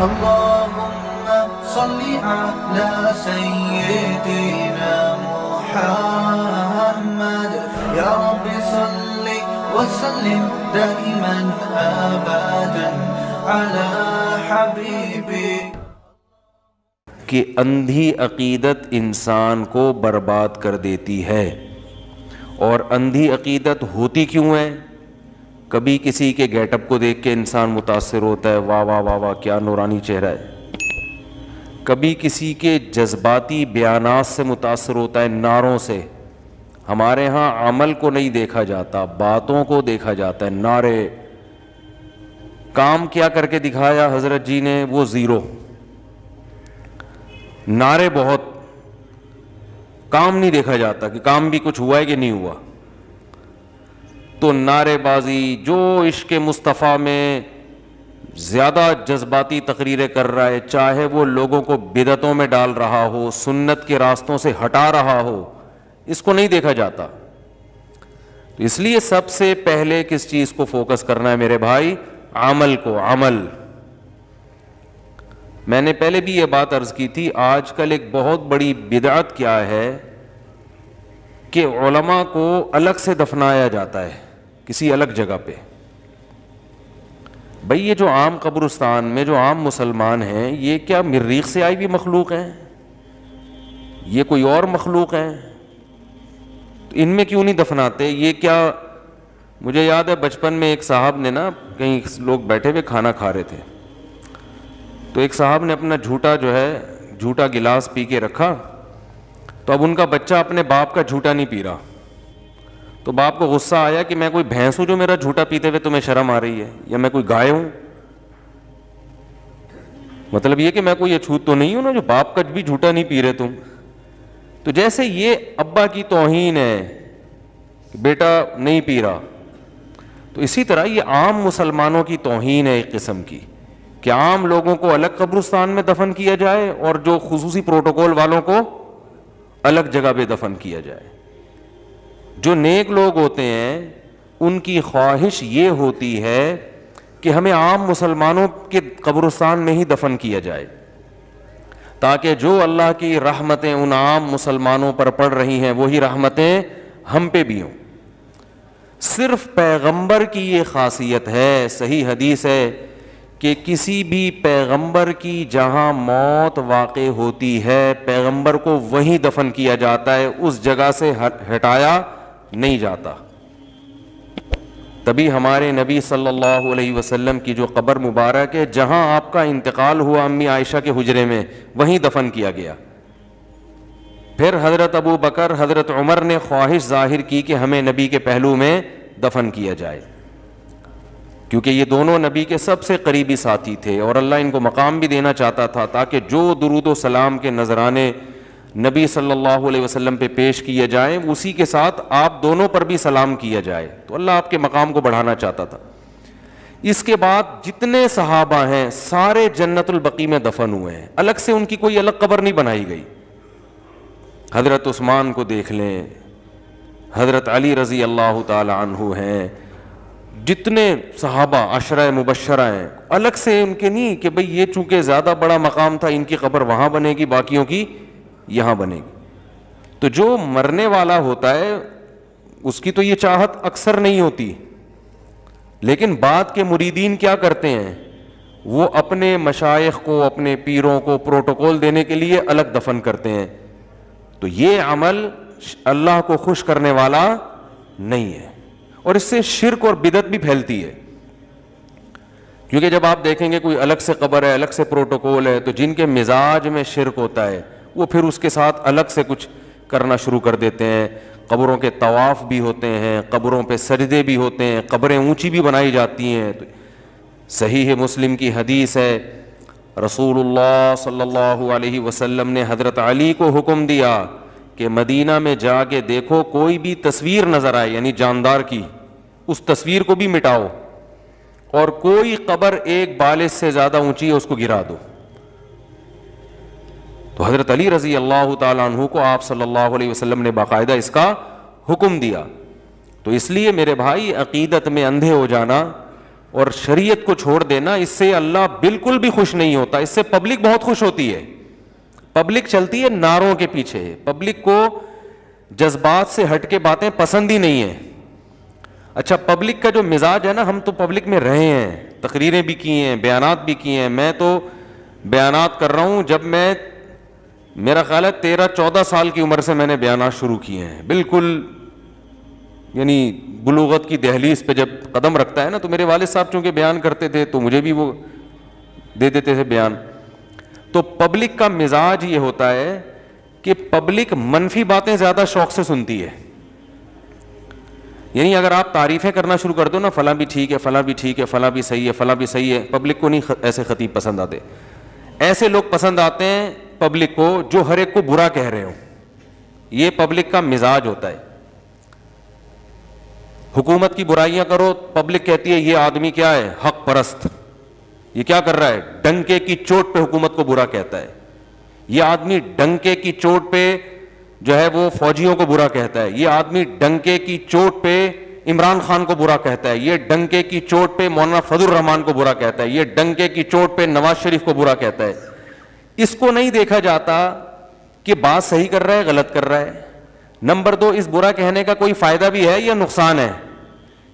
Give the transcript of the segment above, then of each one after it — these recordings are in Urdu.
اللهم صل على سيدنا محمد يا رب صل وسلم دائما ابدا على حبيبك. کہ اندھی عقیدت انسان کو برباد کر دیتی ہے. اور اندھی عقیدت ہوتی کیوں ہے؟ کبھی کسی کے گیٹ اپ کو دیکھ کے انسان متاثر ہوتا ہے، واہ واہ واہ واہ کیا نورانی چہرہ ہے. کبھی کسی کے جذباتی بیانات سے متاثر ہوتا ہے، نعروں سے. ہمارے ہاں عمل کو نہیں دیکھا جاتا، باتوں کو دیکھا جاتا ہے. نعرے، کام کیا کر کے دکھایا حضرت جی نے؟ وہ زیرو. نعرے بہت، کام نہیں دیکھا جاتا کہ کام بھی کچھ ہوا ہے کہ نہیں ہوا. تو نعرے بازی جو عشق مصطفیٰ میں زیادہ جذباتی تقریریں کر رہا ہے، چاہے وہ لوگوں کو بدعتوں میں ڈال رہا ہو، سنت کے راستوں سے ہٹا رہا ہو، اس کو نہیں دیکھا جاتا. تو اس لیے سب سے پہلے کس چیز کو فوکس کرنا ہے میرے بھائی؟ عمل کو. عمل. میں نے پہلے بھی یہ بات عرض کی تھی، آج کل ایک بہت بڑی بدعت کیا ہے کہ علماء کو الگ سے دفنایا جاتا ہے کسی الگ جگہ پہ. بھئی یہ جو عام قبرستان میں جو عام مسلمان ہیں، یہ کیا مریخ سے آئی بھی مخلوق ہیں؟ یہ کوئی اور مخلوق ہیں؟ تو ان میں کیوں نہیں دفناتے؟ یہ کیا؟ مجھے یاد ہے بچپن میں ایک صاحب نے نا، کہیں لوگ بیٹھے ہوئے کھانا کھا رہے تھے، تو ایک صاحب نے اپنا جھوٹا گلاس پی کے رکھا. تو اب ان کا بچہ اپنے باپ کا جھوٹا نہیں پی رہا. تو باپ کو غصہ آیا کہ میں کوئی بھینس ہوں جو میرا جھوٹا پیتے ہوئے تمہیں شرم آ رہی ہے، یا میں کوئی گائے ہوں؟ مطلب یہ کہ میں کوئی اچھوت تو نہیں ہوں نا جو باپ کا بھی جھوٹا نہیں پی رہے تم. تو جیسے یہ ابا کی توہین ہے کہ بیٹا نہیں پی رہا، تو اسی طرح یہ عام مسلمانوں کی توہین ہے ایک قسم کی، کہ عام لوگوں کو الگ قبرستان میں دفن کیا جائے اور جو خصوصی پروٹوکول والوں کو الگ جگہ پہ دفن کیا جائے. جو نیک لوگ ہوتے ہیں ان کی خواہش یہ ہوتی ہے کہ ہمیں عام مسلمانوں کے قبرستان میں ہی دفن کیا جائے، تاکہ جو اللہ کی رحمتیں ان عام مسلمانوں پر پڑ رہی ہیں وہی رحمتیں ہم پہ بھی ہوں. صرف پیغمبر کی یہ خاصیت ہے، صحیح حدیث ہے کہ کسی بھی پیغمبر کی جہاں موت واقع ہوتی ہے پیغمبر کو وہیں دفن کیا جاتا ہے، اس جگہ سے ہٹایا نہیں جاتا. تبھی ہمارے نبی صلی اللہ علیہ وسلم کی جو قبر مبارک ہے، جہاں آپ کا انتقال ہوا امی عائشہ کے حجرے میں، وہیں دفن کیا گیا. پھر حضرت ابو بکر، حضرت عمر نے خواہش ظاہر کی کہ ہمیں نبی کے پہلو میں دفن کیا جائے، کیونکہ یہ دونوں نبی کے سب سے قریبی ساتھی تھے اور اللہ ان کو مقام بھی دینا چاہتا تھا، تاکہ جو درود و سلام کے نذرانے نبی صلی اللہ علیہ وسلم پہ پیش کیے جائیں اسی کے ساتھ آپ دونوں پر بھی سلام کیا جائے. تو اللہ آپ کے مقام کو بڑھانا چاہتا تھا. اس کے بعد جتنے صحابہ ہیں سارے جنت البقیع میں دفن ہوئے ہیں، الگ سے ان کی کوئی الگ قبر نہیں بنائی گئی. حضرت عثمان کو دیکھ لیں، حضرت علی رضی اللہ تعالی عنہ ہیں، جتنے صحابہ عشرہ مبشرہ ہیں، الگ سے ان کے نہیں کہ بھئی یہ چونکہ زیادہ بڑا مقام تھا ان کی قبر وہاں بنے گی، باقیوں کی یہاں بنے گی. تو جو مرنے والا ہوتا ہے اس کی تو یہ چاہت اکثر نہیں ہوتی، لیکن بعد کے مریدین کیا کرتے ہیں؟ وہ اپنے مشائخ کو، اپنے پیروں کو پروٹوکول دینے کے لیے الگ دفن کرتے ہیں. تو یہ عمل اللہ کو خوش کرنے والا نہیں ہے، اور اس سے شرک اور بدعت بھی پھیلتی ہے. کیونکہ جب آپ دیکھیں گے کوئی الگ سے قبر ہے، الگ سے پروٹوکول ہے، تو جن کے مزاج میں شرک ہوتا ہے وہ پھر اس کے ساتھ الگ سے کچھ کرنا شروع کر دیتے ہیں. قبروں کے طواف بھی ہوتے ہیں، قبروں پہ سجدے بھی ہوتے ہیں، قبریں اونچی بھی بنائی جاتی ہیں. تو صحیح مسلم کی حدیث ہے، رسول اللہ صلی اللہ علیہ وسلم نے حضرت علی کو حکم دیا کہ مدینہ میں جا کے دیکھو کوئی بھی تصویر نظر آئے یعنی جاندار کی، اس تصویر کو بھی مٹاؤ، اور کوئی قبر ایک بالش سے زیادہ اونچی ہے اس کو گرا دو. تو حضرت علی رضی اللہ تعالیٰ عنہ کو آپ صلی اللہ علیہ وسلم نے باقاعدہ اس کا حکم دیا. تو اس لیے میرے بھائی عقیدت میں اندھے ہو جانا اور شریعت کو چھوڑ دینا، اس سے اللہ بالکل بھی خوش نہیں ہوتا. اس سے پبلک بہت خوش ہوتی ہے. پبلک چلتی ہے نعروں کے پیچھے، پبلک کو جذبات سے ہٹ کے باتیں پسند ہی نہیں ہیں. اچھا پبلک کا جو مزاج ہے نا، ہم تو پبلک میں رہے ہیں، تقریریں بھی کی ہیں، بیانات بھی کیے ہیں. میں تو بیانات کر رہا ہوں جب میں، میرا خیال ہے 13-14 سال کی عمر سے میں نے بیانات شروع کیے ہیں. بالکل یعنی بلوغت کی دہلیز پہ جب قدم رکھتا ہے نا، تو میرے والد صاحب چونکہ بیان کرتے تھے تو مجھے بھی وہ دے دیتے تھے بیان. تو پبلک کا مزاج یہ ہوتا ہے کہ پبلک منفی باتیں زیادہ شوق سے سنتی ہے. یعنی اگر آپ تعریفیں کرنا شروع کر دو نا، فلاں بھی ٹھیک ہے، فلاں بھی ٹھیک ہے، فلاں بھی صحیح ہے، فلاں بھی صحیح ہے، پبلک کو نہیں ایسے خطیب پسند آتے. ایسے لوگ پسند آتے ہیں پبلک کو جو ہر ایک کو برا کہہ رہے ہوں. یہ پبلک کا مزاج ہوتا ہے. حکومت کی برائیاں کرو، پبلک کہتی ہے یہ آدمی کیا ہے، حق پرست، یہ کیا کر رہا ہے، ڈنکے کی چوٹ پہ حکومت کو برا کہتا ہے. یہ آدمی ڈنکے کی چوٹ پہ جو ہے وہ فوجیوں کو برا کہتا ہے. یہ آدمی ڈنکے کی چوٹ پہ عمران خان کو برا کہتا ہے. یہ ڈنکے کی چوٹ پہ مولانا فضل الرحمان کو برا کہتا ہے. یہ ڈنکے کی چوٹ پہ نواز شریف کو برا کہتا ہے. اس کو نہیں دیکھا جاتا کہ بات صحیح کر رہا ہے غلط کر رہا ہے. نمبر 2، اس برا کہنے کا کوئی فائدہ بھی ہے یا نقصان ہے.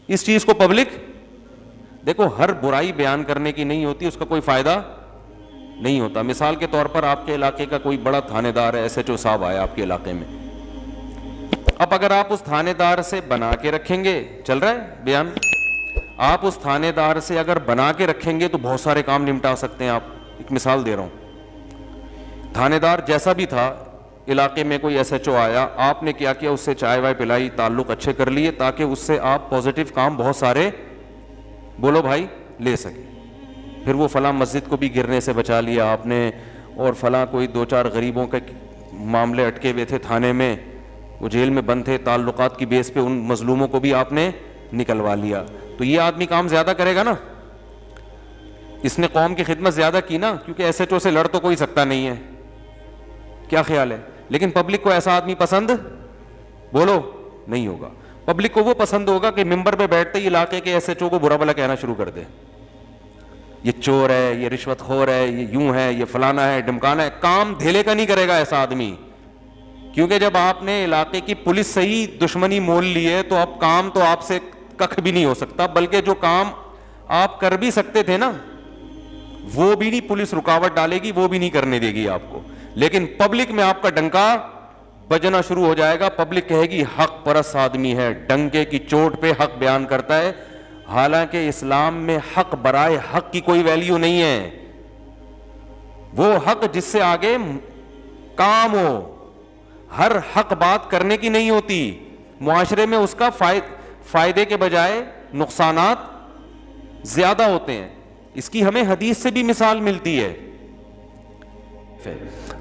اس چیز کو پبلک دیکھو، ہر برائی بیان کرنے کی نہیں ہوتی، اس کا کوئی فائدہ نہیں ہوتا. مثال کے طور پر آپ کے علاقے کا کوئی بڑا تھانے دار ہے، ایس ایچ او صاحب آیا آپ کے علاقے میں. اب اگر آپ اس تھانے دار سے بنا کے رکھیں گے، چل رہا ہے بیان، آپ اس تھانے دار سے اگر بنا کے رکھیں گے تو بہت سارے کام نمٹا سکتے ہیں. آپ ایک مثال دے رہا ہوں، تھانے دار جیسا بھی تھا، علاقے میں کوئی ایس ایچ او آیا، آپ نے کیا کیا، اس سے چائے وائے پلائی، تعلق اچھے کر لیے تاکہ اس سے آپ پازیٹیو کام بہت سارے بولو بھائی لے سکیں. پھر وہ فلاں مسجد کو بھی گرنے سے بچا لیا آپ نے، اور فلاں کوئی 2-4 غریبوں کے معاملے اٹکے ہوئے تھے تھانے میں، وہ جیل میں بند تھے، تعلقات کی بیس پہ ان مظلوموں کو بھی آپ نے نکلوا لیا. تو یہ آدمی کام زیادہ کرے گا نا، اس نے قوم کی خدمت زیادہ کی نا، کیونکہ ایس ایچ او سے لڑ تو کوئی سکتا نہیں ہے. کیا خیال ہے؟ لیکن پبلک کو ایسا آدمی پسند بولو نہیں ہوگا. پبلک کو وہ پسند ہوگا کہ ممبر پہ بیٹھتے ہی علاقے کے ایس ایچ او کو برا بھلا کہنا شروع کر دے، یہ چور ہے، یہ رشوت خور ہے، یہ یوں ہے، یہ فلانا ہے، ڈمکانا ہے. کام دھیلے کا نہیں کرے گا ایسا آدمی، کیونکہ جب آپ نے علاقے کی پولیس سے ہی دشمنی مول لی ہے تو اب کام تو آپ سے کخ بھی نہیں ہو سکتا. بلکہ جو کام آپ کر بھی سکتے تھے نا، وہ بھی نہیں پولیس رکاوٹ ڈالے گی، وہ بھی نہیں کرنے دے گی آپ کو. لیکن پبلک میں آپ کا ڈنکا بجنا شروع ہو جائے گا. پبلک کہے گی حق پرست آدمی ہے، ڈنکے کی چوٹ پہ حق بیان کرتا ہے. حالانکہ اسلام میں حق برائے حق کی کوئی ویلیو نہیں ہے. وہ حق جس سے آگے کام ہو، ہر حق بات کرنے کی نہیں ہوتی. معاشرے میں اس کا فائدے کے بجائے نقصانات زیادہ ہوتے ہیں. اس کی ہمیں حدیث سے بھی مثال ملتی ہے.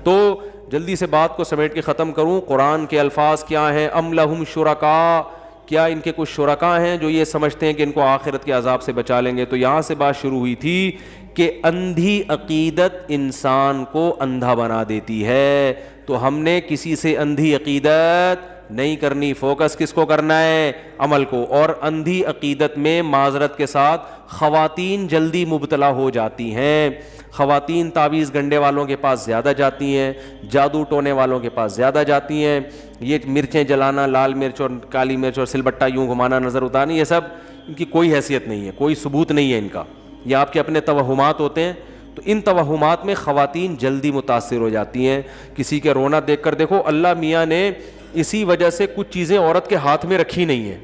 تو جلدی سے بات کو سمیٹ کے ختم کروں. قرآن کے الفاظ کیا ہیں؟ ام لہم شرکاء، کیا ان کے کچھ شرکاء ہیں جو یہ سمجھتے ہیں کہ ان کو آخرت کے عذاب سے بچا لیں گے. تو یہاں سے بات شروع ہوئی تھی کہ اندھی عقیدت انسان کو اندھا بنا دیتی ہے. تو ہم نے کسی سے اندھی عقیدت نہیں کرنی. فوکس کس کو کرنا ہے؟ عمل کو. اور اندھی عقیدت میں معذرت کے ساتھ خواتین جلدی مبتلا ہو جاتی ہیں. خواتین تعویذ گنڈے والوں کے پاس زیادہ جاتی ہیں، جادو ٹونے والوں کے پاس زیادہ جاتی ہیں. یہ مرچیں جلانا، لال مرچ اور کالی مرچ اور سلبٹہ یوں گھمانا، نظر اتارنا، یہ سب ان کی کوئی حیثیت نہیں ہے، کوئی ثبوت نہیں ہے ان کا. یہ آپ کے اپنے توہمات ہوتے ہیں. تو ان توہمات میں خواتین جلدی متاثر ہو جاتی ہیں. کسی کے رونا دیکھ کر دیکھو، اللہ میاں نے اسی وجہ سے کچھ چیزیں عورت کے ہاتھ میں رکھی نہیں ہیں،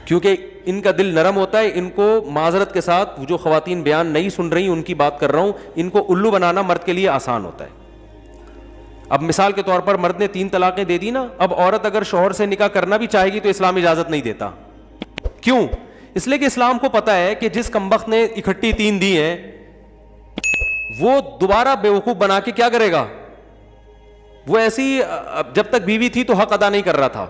کیونکہ ان کا دل نرم ہوتا ہے. ان کو معذرت کے ساتھ جو خواتین بیان نہیں سن رہی ان کی بات کر رہا ہوں، ان کو الو بنانا مرد کے لیے آسان ہوتا ہے. اب مثال کے طور پر مرد نے 3 طلاقیں دے دی نا، اب عورت اگر شوہر سے نکاح کرنا بھی چاہے گی تو اسلام اجازت نہیں دیتا. کیوں؟ اس لیے کہ اسلام کو پتا ہے کہ جس کمبخت نے اکٹھی 3 دی ہیں وہ دوبارہ بیوقوف بنا کے کیا کرے گا. وہ ایسی جب تک بیوی تھی تو حق ادا نہیں کر رہا تھا،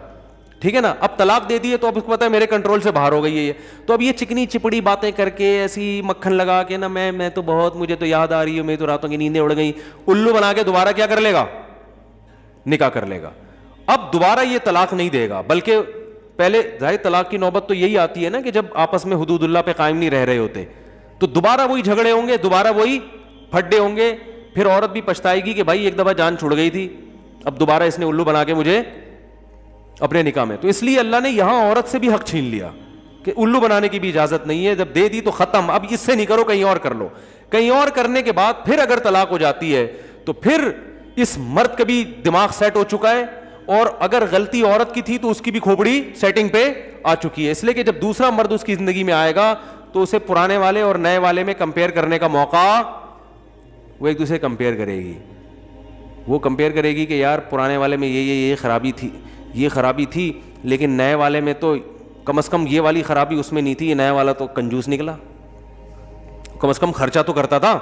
ٹھیک ہے نا. اب طلاق دے دی ہے تو اب اس کو پتا ہے میرے کنٹرول سے باہر ہو گئی ہے یہ. تو اب یہ چکنی چپڑی باتیں کر کے ایسی مکھن لگا کے نا، میں تو بہت، مجھے تو یاد آ رہی ہے، میری تو راتوں کی نیندیں اڑ گئی، الو بنا کے دوبارہ کیا کر لے گا؟ نکاح کر لے گا. اب دوبارہ یہ طلاق نہیں دے گا، بلکہ پہلے ظاہر طلاق کی نوبت تو یہی آتی ہے نا کہ جب آپس میں حدود اللہ پہ قائم نہیں رہ رہے ہوتے, تو دوبارہ وہی جھگڑے ہوں گے, دوبارہ وہی پھڈے ہوں گے, پھر عورت بھی پچھتائے گی کہ بھائی ایک دفعہ جان چھوڑ گئی تھی, اب دوبارہ اس نے الو بنا کے مجھے اپنے نکاح میں. تو اس لیے اللہ نے یہاں عورت سے بھی حق چھین لیا کہ الو بنانے کی بھی اجازت نہیں ہے, جب دے دی تو ختم, اب اس سے نہیں کرو, کہیں اور کر لو. کہیں اور کرنے کے بعد پھر اگر طلاق ہو جاتی ہے تو پھر اس مرد کا بھی دماغ سیٹ ہو چکا ہے, اور اگر غلطی عورت کی تھی تو اس کی بھی کھوپڑی سیٹنگ پہ آ چکی ہے. اس لیے کہ جب دوسرا مرد اس کی زندگی میں آئے گا تو اسے پرانے والے اور نئے والے میں کمپیئر کرنے کا موقع, وہ ایک دوسرے کمپیئر کرے گی, وہ کمپیئر کرے گی کہ یار پرانے والے میں یہ خرابی تھی, یہ خرابی تھی, لیکن نئے والے میں تو کم از کم یہ والی خرابی اس میں نہیں تھی, یہ نیا والا تو کنجوس نکلا, کم از کم خرچہ تو کرتا تھا,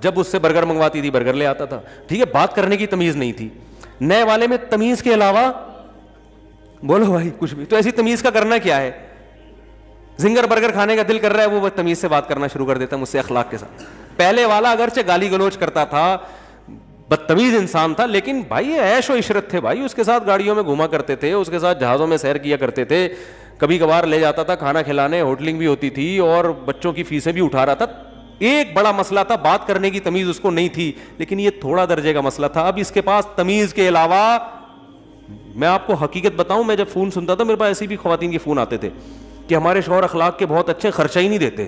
جب اس سے برگر منگواتی تھی برگر لے آتا تھا, ٹھیک ہے, بات کرنے کی تمیز نہیں تھی. نئے والے میں تمیز کے علاوہ بولو بھائی کچھ بھی, تو ایسی تمیز کا کرنا کیا ہے, زنگر برگر کھانے کا دل کر رہا ہے, وہ تمیز سے بات کرنا شروع کر دیتا ہے مجھ سے اخلاق کے ساتھ. پہلے والا اگرچہ گالی گلوچ کرتا تھا, بدتمیز انسان تھا, لیکن بھائی یہ عیش و عشرت تھے بھائی, اس کے ساتھ گاڑیوں میں گھوما کرتے تھے, اس کے ساتھ جہازوں میں سیر کیا کرتے تھے, کبھی کبھار لے جاتا تھا کھانا کھلانے, ہوٹلنگ بھی ہوتی تھی اور بچوں کی فیسیں بھی اٹھا رہا تھا. ایک بڑا مسئلہ تھا, بات کرنے کی تمیز اس کو نہیں تھی, لیکن یہ تھوڑا درجے کا مسئلہ تھا. اب اس کے پاس تمیز کے علاوہ, میں آپ کو حقیقت بتاؤں, میں جب فون سنتا تھا میرے پاس ایسی بھی خواتین کے فون آتے تھے کہ ہمارے شوہر اخلاق کے بہت اچھے, خرچہ ہی نہیں دیتے,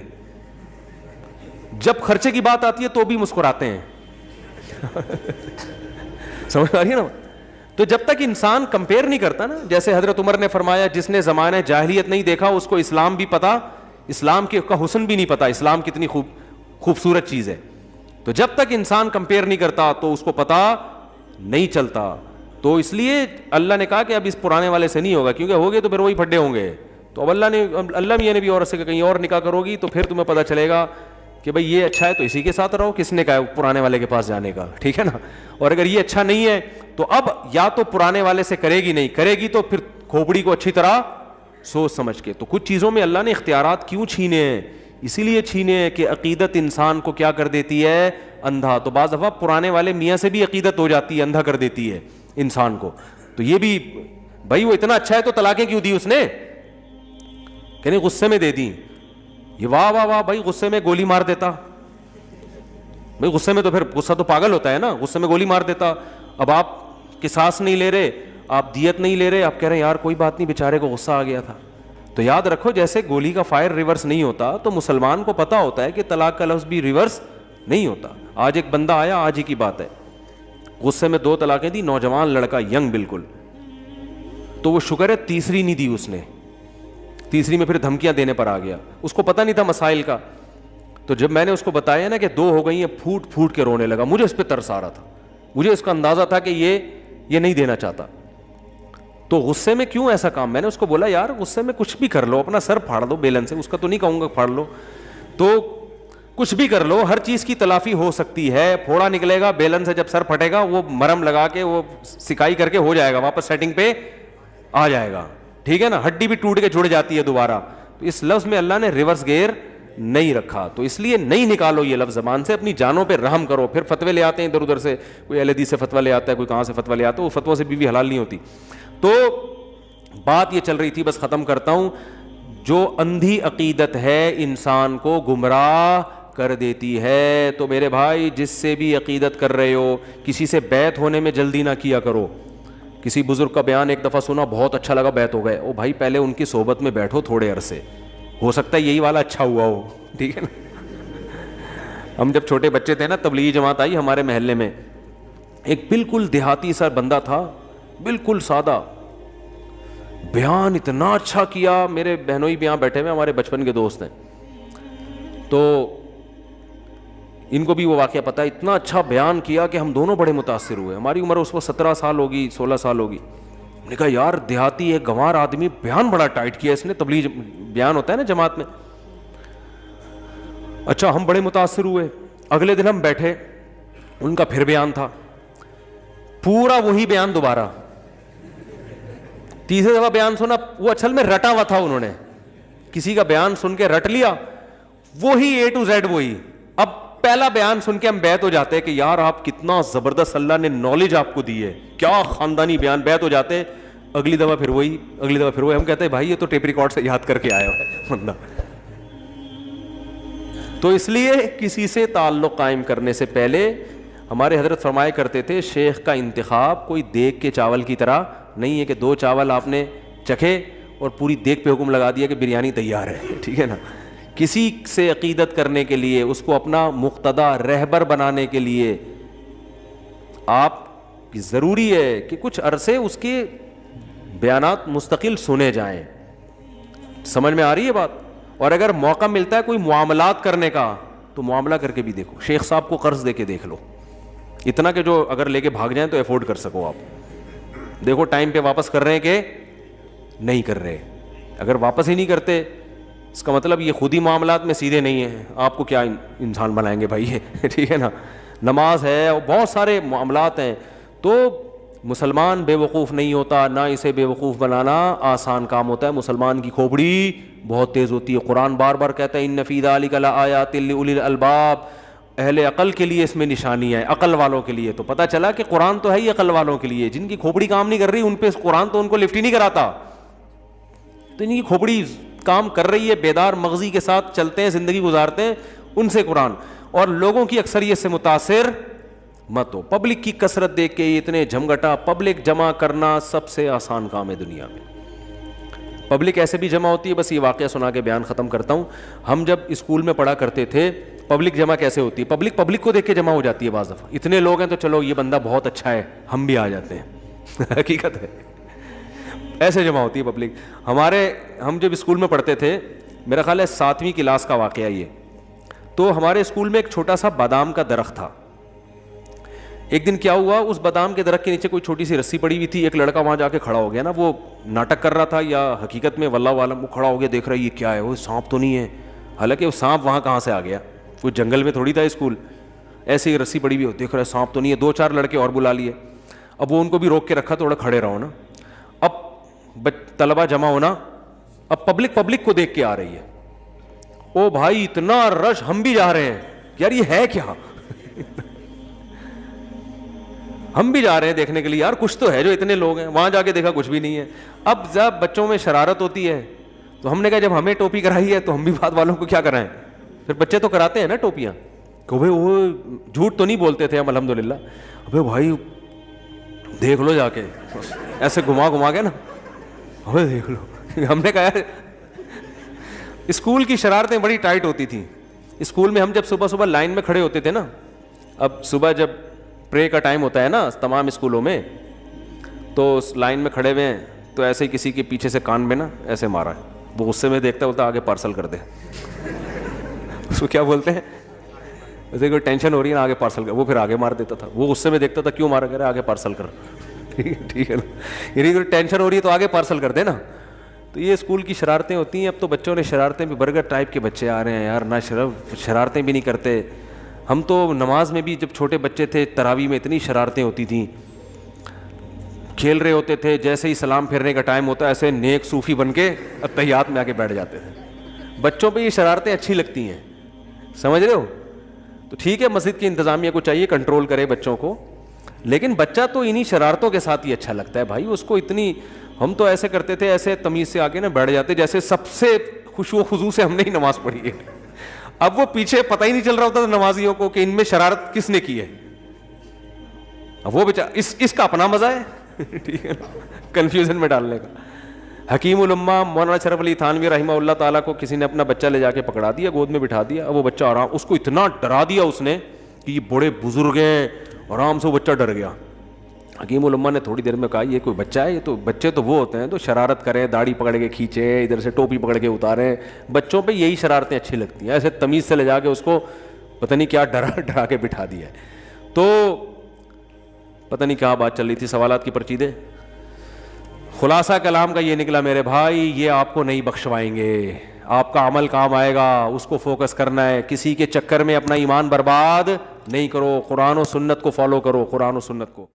جب خرچے کی بات آتی ہے تو بھی مسکراتے ہیں. سمجھ آ رہی ہے نا. تو جب تک انسان کمپیئر نہیں کرتا نا, جیسے حضرت عمر نے فرمایا جس نے زمانہ جاہلیت نہیں دیکھا اس کو اسلام بھی پتا, اسلام کا حسن بھی نہیں پتا, اسلام کتنی خوبصورت چیز ہے. تو جب تک انسان کمپیئر نہیں کرتا تو اس کو پتا نہیں چلتا. تو اس لیے اللہ نے کہا کہ اب اس پرانے والے سے نہیں ہوگا, کیونکہ ہوگے تو پھر وہی پھڈے ہوں گے. تو اب اللہ میاں نے بھی عورت سے کہا کہیں اور نکاح کرو گی تو پھر تمہیں پتا چلے گا کہ بھائی یہ اچھا ہے تو اسی کے ساتھ رہو, کس نے کہا پرانے والے کے پاس جانے کا, ٹھیک ہے نا. اور اگر یہ اچھا نہیں ہے تو اب یا تو پرانے والے سے کرے گی, نہیں کرے گی تو پھر کھوپڑی کو اچھی طرح سوچ سمجھ کے. تو کچھ چیزوں میں اللہ نے اختیارات کیوں چھینے ہیں, اسی لیے چھینے ہیں کہ عقیدت انسان کو کیا کر دیتی ہے, اندھا. تو بعض دفعہ پرانے والے میاں سے بھی عقیدت ہو جاتی ہے, اندھا کر دیتی ہے انسان کو. تو یہ بھی بھائی وہ اتنا اچھا ہے تو طلاقیں کیوں دی اس نے, کہ نہیں غصے میں دے دی, یہ واہ واہ واہ بھائی غصے میں گولی مار دیتا, بھائی غصے میں تو پھر غصہ تو پاگل ہوتا ہے نا, غصے میں گولی مار دیتا. اب آپ قصاص نہیں لے رہے, آپ دیت نہیں لے رہے, آپ کہہ رہے ہیں یار کوئی بات نہیں بیچارے کو غصہ آ گیا تھا. تو یاد رکھو جیسے گولی کا فائر ریورس نہیں ہوتا, تو مسلمان کو پتا ہوتا ہے کہ طلاق کا لفظ بھی ریورس نہیں ہوتا. آج ایک بندہ آیا, آج ہی کی بات ہے, غصے میں 2 طلاقیں دی, نوجوان لڑکا ینگ بالکل, تو وہ شکر ہے تیسری نہیں دی اس نے, تیسری میں پھر دھمکیاں دینے پر آ گیا. اس کو پتہ نہیں تھا مسائل کا. تو جب میں نے اس کو بتایا نا کہ 2 ہو گئی ہیں, پھوٹ پھوٹ کے رونے لگا. مجھے اس پہ ترس آ رہا تھا, مجھے اس کا اندازہ تھا کہ یہ نہیں دینا چاہتا. تو غصے میں کیوں ایسا کام, میں نے اس کو بولا یار غصے میں کچھ بھی کر لو, اپنا سر پھاڑ دو بیلن سے, اس کا تو نہیں کہوں گا پھاڑ لو, تو کچھ بھی کر لو, ہر چیز کی تلافی ہو سکتی ہے. پھوڑا نکلے گا بیلن سے, جب سر پھٹے گا وہ مرم لگا کے وہ سکائی کر کے ہو جائے گا, واپس سیٹنگ پہ آ جائے گا, ٹھیک ہے نا. ہڈی بھی ٹوٹ کے جڑ جاتی ہے دوبارہ. تو اس لفظ میں اللہ نے ریورس گیئر نہیں رکھا, تو اس لیے نہیں نکالو یہ لفظ زبان سے, اپنی جانوں پہ رحم کرو. پھر فتوے لے آتے ہیں ادھر ادھر سے, کوئی اہل حدیث سے فتویٰ لے آتا ہے, کوئی کہاں سے فتویٰ لے آتا ہے, وہ فتووں سے بیوی حلال نہیں ہوتی. تو بات یہ چل رہی تھی, بس ختم کرتا ہوں, جو اندھی عقیدت ہے انسان کو گمراہ کر دیتی ہے. تو میرے بھائی جس سے بھی عقیدت کر رہے ہو, کسی سے بیعت ہونے میں جلدی نہ کیا کرو. کسی بزرگ کا بیان ایک دفعہ سنا, بہت اچھا لگا, بیعت ہو گئے. او بھائی پہلے ان کی صحبت میں بیٹھو تھوڑے عرصے, ہو سکتا ہے یہی والا اچھا ہوا ہو, ٹھیک ہے نا. ہم جب چھوٹے بچے تھے نا, تبلیغی جماعت آئی ہمارے محلے میں, ایک بالکل دیہاتی سا بندہ تھا, بالکل سادہ, بیان اتنا اچھا کیا. میرے بہنوئی بھی یہاں بیٹھے ہوئے, ہمارے بچپن کے دوست ہیں, تو ان کو بھی وہ واقعہ پتا ہے. اتنا اچھا بیان کیا کہ ہم دونوں بڑے متاثر ہوئے. ہماری عمر اس وقت 17 سال ہوگی, 16 سال ہوگی. ہم نے کہا یار دیہاتی ایک گنوار آدمی, بیان بڑا ٹائٹ کیا اس نے, تبلیغ بیان ہوتا ہے نا جماعت میں. اچھا ہم بڑے متاثر ہوئے. اگلے دن ہم بیٹھے, ان کا پھر بیان تھا, پورا وہی بیان دوبارہ. تیسری دفعہ بیان سنا, وہ اصل میں رٹا ہوا تھا, انہوں نے کسی کا بیان سن کے رٹ لیا, وہی A to Z وہی. اب پہلا بیان سن کے ہم بیعت ہو جاتے ہیں کہ یار آپ کتنا زبردست, اللہ نے نالج آپ کو دی ہے, کیا خاندانی بیان, بیعت ہو جاتے. اگلی دفعہ پھر وہی، اگلی دفعہ پھر وہی. ہم کہتے ہیں بھائی یہ تو ٹیپ ریکارڈ سے یاد کر کے آیا ہے بندہ. تو اس لیے کسی سے تعلق قائم کرنے سے پہلے ہمارے حضرت فرمایا کرتے تھے شیخ کا انتخاب کوئی دیگ کے چاول کی طرح نہیں ہے کہ 2 چاول آپ نے چکھے اور پوری دیگ پہ حکم لگا دیا کہ بریانی تیار ہے. ٹھیک ہے نا. کسی سے عقیدت کرنے کے لیے، اس کو اپنا مقتدا رہبر بنانے کے لیے آپ کی ضروری ہے کہ کچھ عرصے اس کے بیانات مستقل سنے جائیں. سمجھ میں آ رہی ہے بات؟ اور اگر موقع ملتا ہے کوئی معاملات کرنے کا تو معاملہ کر کے بھی دیکھو. شیخ صاحب کو قرض دے کے دیکھ لو، اتنا کہ جو اگر لے کے بھاگ جائیں تو افورڈ کر سکو آپ. دیکھو ٹائم پہ واپس کر رہے ہیں کہ نہیں کر رہے. اگر واپس ہی نہیں کرتے اس کا مطلب یہ خود ہی معاملات میں سیدھے نہیں ہیں. آپ کو کیا انسان بنائیں گے بھائی؟ ٹھیک ہے نا. نماز ہے اور بہت سارے معاملات ہیں. تو مسلمان بے وقوف نہیں ہوتا، نہ اسے بے وقوف بنانا آسان کام ہوتا ہے. مسلمان کی کھوپڑی بہت تیز ہوتی ہے. قرآن بار بار کہتا ہے ان فی ذلک لآیات لأولی الالباب، اہل عقل کے لیے اس میں نشانی ہے، عقل والوں کے لیے. تو پتہ چلا کہ قرآن تو ہے ہی عقل والوں کے لیے. جن کی کھوپڑی کام نہیں کر رہی ان پہ قرآن تو ان کو لفٹ ہی نہیں کراتا. تو ان کی کھوپڑی کام کر رہی ہے، بیدار مغزی کے ساتھ چلتے ہیں، زندگی گزارتے ہیں، ان سے قرآن. اور لوگوں کی اکثریت سے متاثر مت ہو. پبلک کی کثرت دیکھ کے اتنے جھمگٹا، پبلک جمع کرنا سب سے آسان کام ہے دنیا میں. پبلک ایسے بھی جمع ہوتی ہے. بس یہ واقعہ سنا کے بیان ختم کرتا ہوں. ہم جب اسکول میں پڑھا کرتے تھے پبلک جمع کیسے ہوتی ہے؟ پبلک کو دیکھ کے جمع ہو جاتی ہے. بعض دفعہ اتنے لوگ ہیں تو چلو یہ بندہ بہت اچھا ہے، ہم بھی آ جاتے ہیں. حقیقت ہے ایسے جمع ہوتی ہے پبلک. ہم جب اسکول میں پڑھتے تھے، میرا خیال ہے 7ویں کلاس کا واقعہ یہ، تو ہمارے اسکول میں ایک چھوٹا سا بادام کا درخت تھا. ایک دن کیا ہوا، اس بادام کے درخت کے نیچے کوئی چھوٹی سی رسی پڑی ہوئی تھی. ایک لڑکا وہاں جا کے کھڑا ہو گیا نا، وہ ناٹک کر رہا تھا یا حقیقت میں واللہ عالم، وہ کھڑا ہو گیا دیکھ رہا ہے یہ کیا ہے، وہ سانپ تو نہیں ہے. حالانکہ وہ سانپ وہاں کہاں سے آ گیا، کوئی جنگل میں تھوڑی تھا اسکول. ایسے ہی رسی پڑی ہوئی، دیکھ رہا ہے سانپ تو نہیں ہے. 2-4 لڑکے اور بلا لیے. اب وہ ان کو بھی روک کے رکھا، تھوڑا کھڑے رہو نا. اب طلبہ جمع ہونا، اب پبلک کو دیکھ کے آ رہی ہے. او بھائی اتنا رش، ہم بھی جا رہے ہیں یار، یہ ہے کیا؟ ہم بھی جا رہے ہیں دیکھنے کے لیے یار کچھ تو ہے جو اتنے لوگ ہیں. وہاں جا کے دیکھا کچھ بھی نہیں ہے. اب جب بچوں میں شرارت ہوتی ہے تو ہم نے کہا جب ہمیں ٹوپی کرائی ہے تو ہم بھی بعد والوں کو کیا کرائیں. پھر بچے تو کراتے ہیں نا ٹوپیاں، کہ بھائی وہ جھوٹ تو نہیں بولتے تھے ہم الحمدللہ. ابے بھائی دیکھ لو جا کے، ایسے گھما کے نا، ابے دیکھ لو. ہم نے کہا اسکول کی شرارتیں بڑی ٹائٹ ہوتی تھیں. اسکول میں ہم جب صبح لائن میں کھڑے ہوتے تھے نا، اب صبح جب پرے کا ٹائم ہوتا ہے نا تمام اسکولوں میں، تو اس لائن میں کھڑے ہوئے ہیں تو ایسے ہی کسی کے پیچھے سے کان میں نا ایسے مارا ہے. وہ غصے میں دیکھتا ہوتا آگے پارسل کر دے. اس کو کیا بولتے ہیں، ویسے کوئی ٹینشن ہو رہی ہے نا آگے پارسل کر. وہ پھر آگے مار دیتا تھا. وہ غصے میں دیکھتا تھا کیوں مارا، کہہ رہا آگے پارسل کر. ٹھیک ہے نا، یعنی کوئی ٹینشن ہو رہی ہے تو آگے پارسل کر دے نا. تو یہ اسکول کی شرارتیں ہوتی ہیں. اب تو بچوں نے شرارتیں بھی، برگر ٹائپ کے بچے آ رہے ہیں یار، نہ شرارتیں بھی نہیں کرتے. ہم تو نماز میں بھی جب چھوٹے بچے تھے تراویح میں اتنی شرارتیں ہوتی تھیں. کھیل رہے ہوتے تھے، جیسے ہی سلام پھیرنے کا ٹائم ہوتا ہے ایسے نیک صوفی بن کے اتحیات میں آ کے بیٹھ جاتے تھے. بچوں پہ یہ شرارتیں اچھی لگتی ہیں، سمجھ رہے ہو. تو ٹھیک ہے مسجد کی انتظامیہ کو چاہیے کنٹرول کرے بچوں کو، لیکن بچہ تو انہی شرارتوں کے ساتھ ہی اچھا لگتا ہے بھائی. اس کو اتنی، ہم تو ایسے کرتے تھے، ایسے تمیز سے آگے نا بیٹھ جاتے جیسے سب سے خشوع و خضوع سے ہم نے ہی نماز پڑھی ہے. اب وہ پیچھے پتہ ہی نہیں چل رہا ہوتا تھا نمازیوں کو کہ ان میں شرارت کس نے کی ہے. اب وہ بیچارہ اس کا اپنا مزہ ہے. ٹھیک ہے نا، کنفیوژن میں ڈالنے کا. حکیم الامہ مولانا شرف علی تھانوی رحمہ اللہ تعالیٰ کو کسی نے اپنا بچہ لے جا کے پکڑا دیا، گود میں بٹھا دیا. اب وہ بچہ آرام، اس کو اتنا ڈرا دیا اس نے کہ یہ بڑے بزرگ ہیں، آرام سے وہ بچہ ڈر گیا. حکیم الامہ نے تھوڑی دیر میں کہا یہ کوئی بچہ ہے، یہ تو بچے تو وہ ہوتے ہیں تو شرارت کریں، داڑھی پکڑ کے کھینچیں، ادھر سے ٹوپی پکڑ کے اتاریں. بچوں پہ یہی شرارتیں اچھی لگتی ہیں. ایسے تمیز سے لے جا کے اس کو پتہ نہیں کیا ڈرا کے بٹھا دیا ہے. تو پتہ نہیں کیا بات چل رہی تھی، سوالات کی پرچی دے. خلاصہ کلام کا یہ نکلا میرے بھائی، یہ آپ کو نہیں بخشوائیں گے. آپ کا عمل کام آئے گا، اس کو فوکس کرنا ہے. کسی کے چکر میں اپنا ایمان برباد نہیں کرو. قرآن و سنت کو فالو کرو، قرآن و سنت کو.